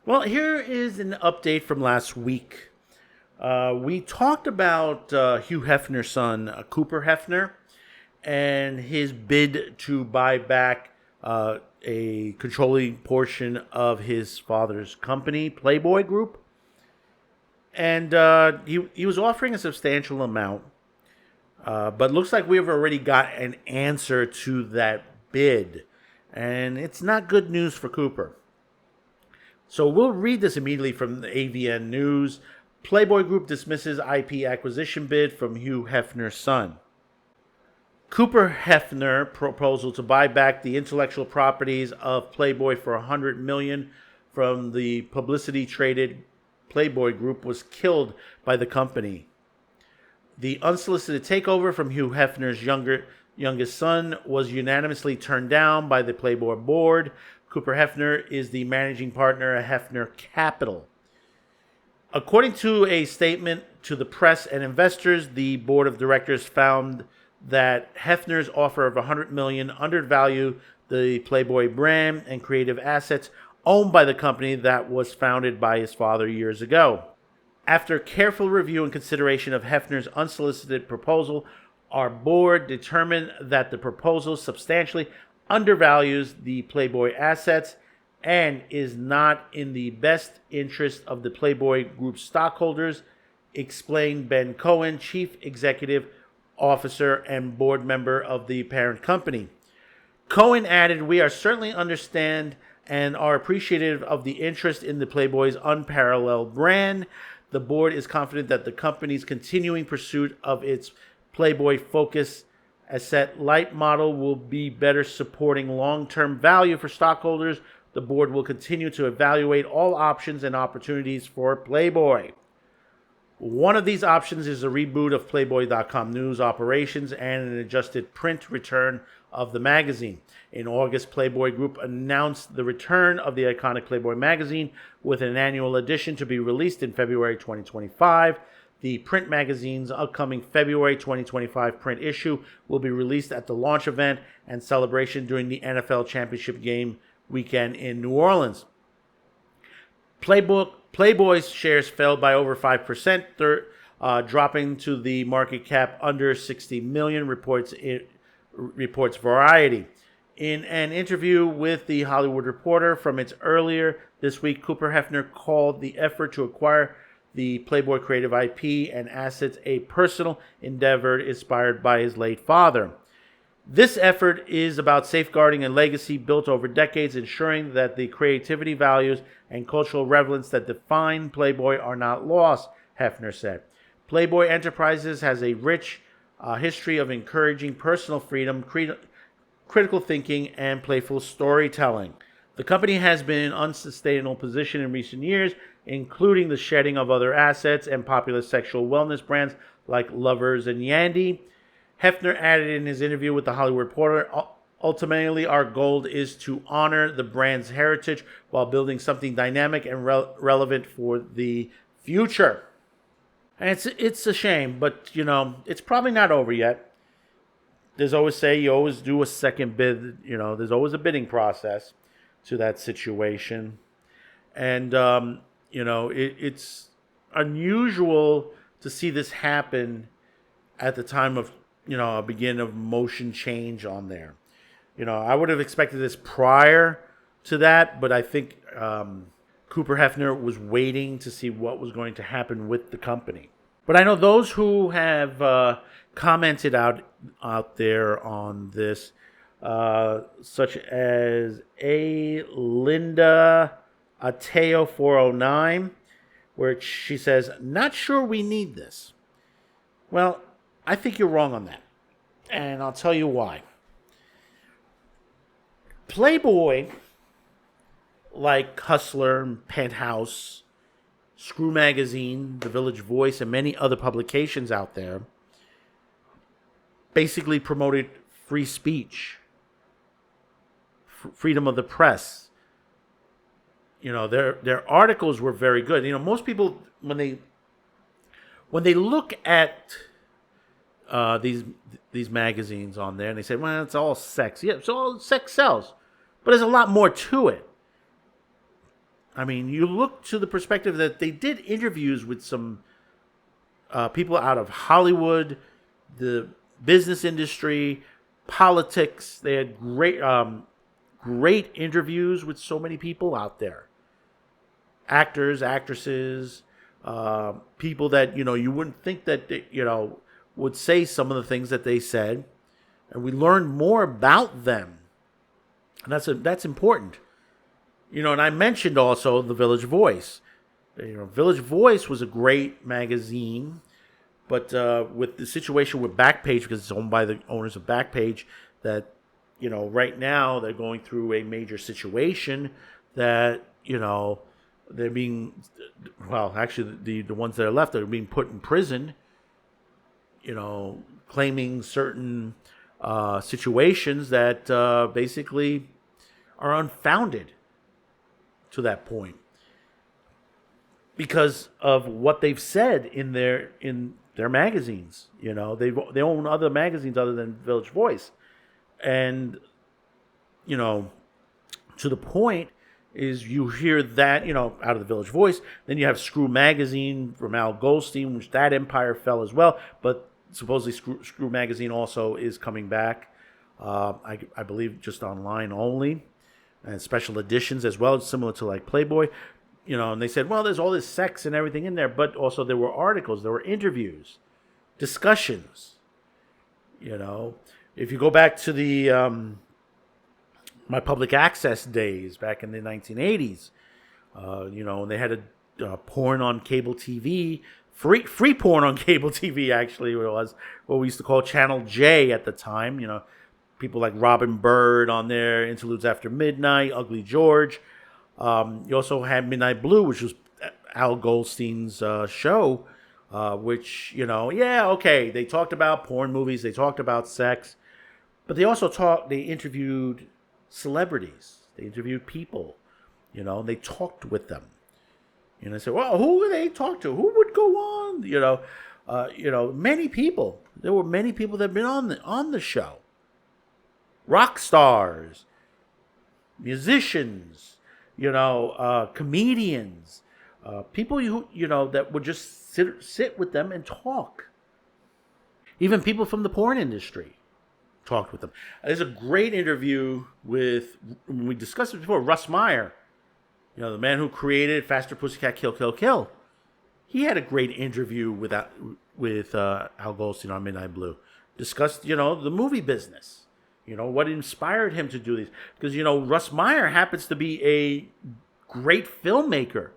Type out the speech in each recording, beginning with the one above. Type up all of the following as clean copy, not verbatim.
Well, here is an update from last week. We talked about Hugh Hefner's son, Cooper Hefner, and his bid to buy back a controlling portion of his father's company, Playboy Group. And he was offering a substantial amount, but looks like we've already got an answer to that bid. And it's not good news for Cooper. So we'll read this immediately from the AVN News. Playboy Group dismisses IP acquisition bid from Hugh Hefner's son. Cooper Hefner proposal to buy back the intellectual properties of Playboy for $100 million from the publicity-traded Playboy Group was killed by the company. The unsolicited takeover from Hugh Hefner's youngest son was unanimously turned down by the Playboy board. Cooper Hefner is the managing partner at Hefner Capital. According to a statement to the press and investors, the board of directors found that Hefner's offer of $100 million undervalued the Playboy brand and creative assets owned by the company that was founded by his father years ago. After careful review and consideration of Hefner's unsolicited proposal, our board determined that the proposal substantially undervalues the Playboy assets and is not in the best interest of the Playboy Group stockholders, explained Ben Cohen, Chief Executive Officer and board member of the parent company. Cohen added, "We are certainly understand and are appreciative of the interest in the Playboy's unparalleled brand. The board is confident that the company's continuing pursuit of its Playboy focus asset light model will be better supporting long-term value for stockholders. The board will continue to evaluate all options and opportunities for Playboy. One of these options is a reboot of Playboy.com news operations and an adjusted print return of the magazine. In August, Playboy Group announced the return of the iconic Playboy magazine with an annual edition to be released in February 2025. The print magazine's upcoming February 2025 print issue will be released at the launch event and celebration during the NFL Championship game weekend in New Orleans. Playboy's shares fell by over 5%, dropping to the market cap under $60 million, reports Variety. In an interview with The Hollywood Reporter from its earlier this week, Cooper Hefner called the effort to acquire the Playboy creative IP and assets a personal endeavor inspired by his late father. This effort is about safeguarding a legacy built over decades, ensuring that the creativity, values, and cultural relevance that define Playboy are not lost, Hefner said. Playboy Enterprises has a rich history of encouraging personal freedom, critical thinking, and playful storytelling. The company has been in an unsustainable position in recent years, including the shedding of other assets and popular sexual wellness brands like Lovers and Yandy. Hefner added in his interview with The Hollywood Reporter, ultimately, our goal is to honor the brand's heritage while building something dynamic and relevant for the future. And it's a shame, but, it's probably not over yet. There's always you always do a second bid. There's always a bidding process to that situation. And, it's unusual to see this happen at the time of, a beginning of motion change on there. I would have expected this prior to that, but I think Cooper Hefner was waiting to see what was going to happen with the company. But I know those who have commented out there on this, such as A. Linda Ateo 409, where she says, "Not sure we need this." Well, I think you're wrong on that, and I'll tell you why. Playboy, like Hustler, Penthouse, Screw Magazine, The Village Voice, and many other publications out there, basically promoted free speech, freedom of the press. Their articles were very good. Most people, when when they look at these magazines on there, and they say, "Well, it's all sex." Yeah, so all sex sells, but there's a lot more to it. I mean, you look to the perspective that they did interviews with some people out of Hollywood, the business industry, politics. They had great interviews with so many people out there, actors, actresses, people that you wouldn't think that would say some of the things that they said, and we learned more about them, and that's important. And I mentioned also the Village Voice. Village Voice was a great magazine, but with the situation with Backpage, because it's owned by the owners of Backpage, that right now they're going through a major situation that they're being, well, actually the ones that are left are being put in prison, claiming certain situations that basically are unfounded to that point because of what they've said in their magazines. They own other magazines other than Village Voice, and to the point is you hear that out of the Village Voice. Then you have Screw Magazine from Al Goldstein, which that empire fell as well, but supposedly Screw Magazine also is coming back. I believe just online only, and special editions as well, similar to like Playboy. And they said, well, there's all this sex and everything in there, but also there were articles, there were interviews, discussions. If you go back to the my public access days back in the 1980s, they had a porn on cable TV, free porn on cable TV. Actually, it was what we used to call Channel J at the time. People like Robin Bird on there, Interludes After Midnight, Ugly George. You also had Midnight Blue, which was Al Goldstein's show, which, they talked about porn movies, they talked about sex, but they interviewed celebrities, they interviewed people, and they talked with them. They said, well, who would they talk to? Who would go on? Many people. There were many people that have been on the show. Rock stars, musicians, comedians, people that would just sit with them and talk. Even people from the porn industry talked with them. There's a great interview with, we discussed it before, Russ Meyer, the man who created Faster Pussycat Kill Kill Kill. He had a great interview with Al Goldstein on Midnight Blue. Discussed, the movie business. What inspired him to do these. Because, Russ Meyer happens to be a great filmmaker.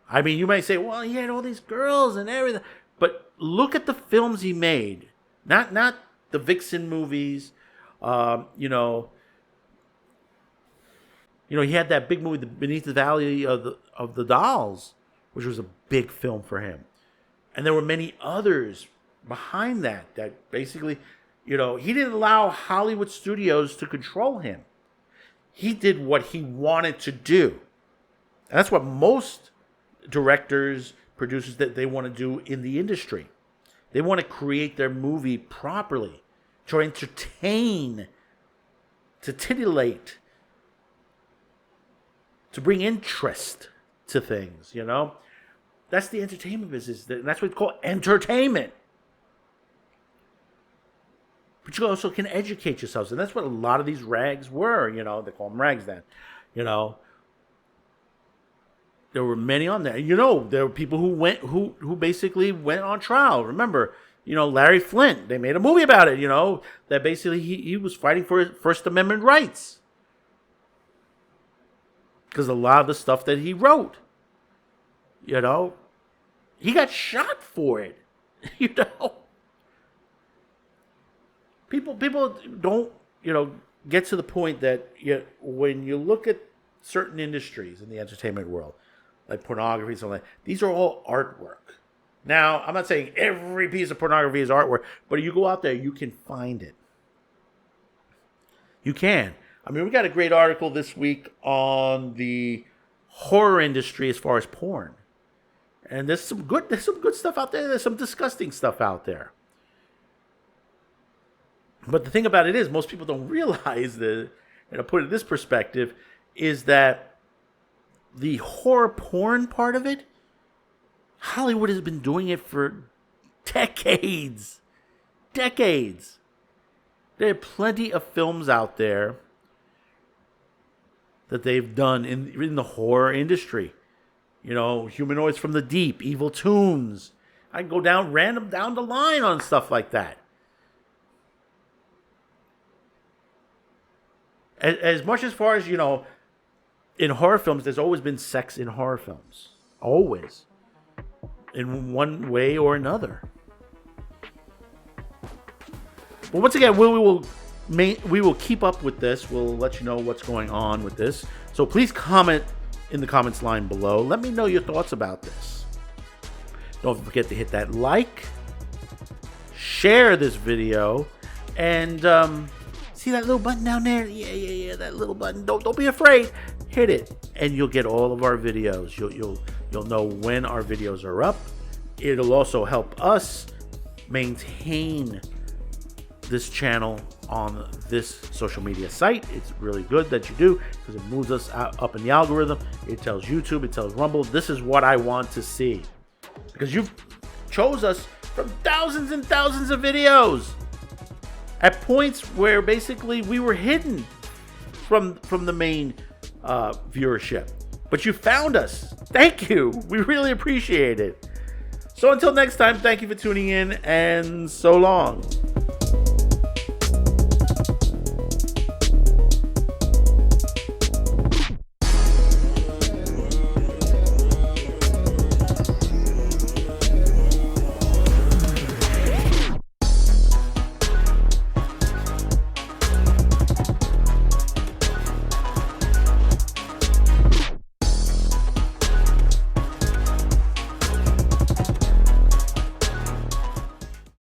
I mean, you might say, well, he had all these girls and everything. But look at the films he made. Not the Vixen movies. He had that big movie, Beneath the Valley of the Dolls, which was a big film for him. And there were many others behind that basically... he didn't allow Hollywood studios to control him. He did what he wanted to do. And that's what most directors, producers, that they want to do in the industry. They want to create their movie properly, to entertain, to titillate, to bring interest to things, That's the entertainment business. That's what it's called, entertainment. But you also can educate yourselves. And that's what a lot of these rags were, They call them rags then. There were many on there. There were people who basically went on trial. Remember, Larry Flint. They made a movie about it, that basically he was fighting for his First Amendment rights. Because a lot of the stuff that he wrote, he got shot for it, People don't, get to the point that when you look at certain industries in the entertainment world, like pornography, something like that, these are all artwork. Now, I'm not saying every piece of pornography is artwork, but you go out there, you can find it. You can. I mean, we got a great article this week on the horror industry as far as porn. And there's some good stuff out there. There's some disgusting stuff out there. But the thing about it is, most people don't realize that, and I put it in this perspective, is that the horror porn part of it, Hollywood has been doing it for decades. Decades. There are plenty of films out there that they've done in the horror industry. You know, Humanoids from the Deep, Evil Toons. I can go down the line on stuff like that. As much as far as, you know, in horror films, there's always been sex in horror films. Always. In one way or another. But once again, we will keep up with this. We'll let you know what's going on with this. So please comment in the comments line below. Let me know your thoughts about this. Don't forget to hit that like, share this video, and see that little button down there? Yeah, that little button. Don't be afraid. Hit it, and you'll get all of our videos. You'll know when our videos are up. It'll also help us maintain this channel on this social media site. It's really good that you do, because it moves us up in the algorithm. It tells YouTube, it tells Rumble, this is what I want to see, because you've chose us from thousands and thousands of videos at points where basically we were hidden from the main viewership, but you found us. Thank you. We really appreciate it. So until next time, thank you for tuning in, and so long.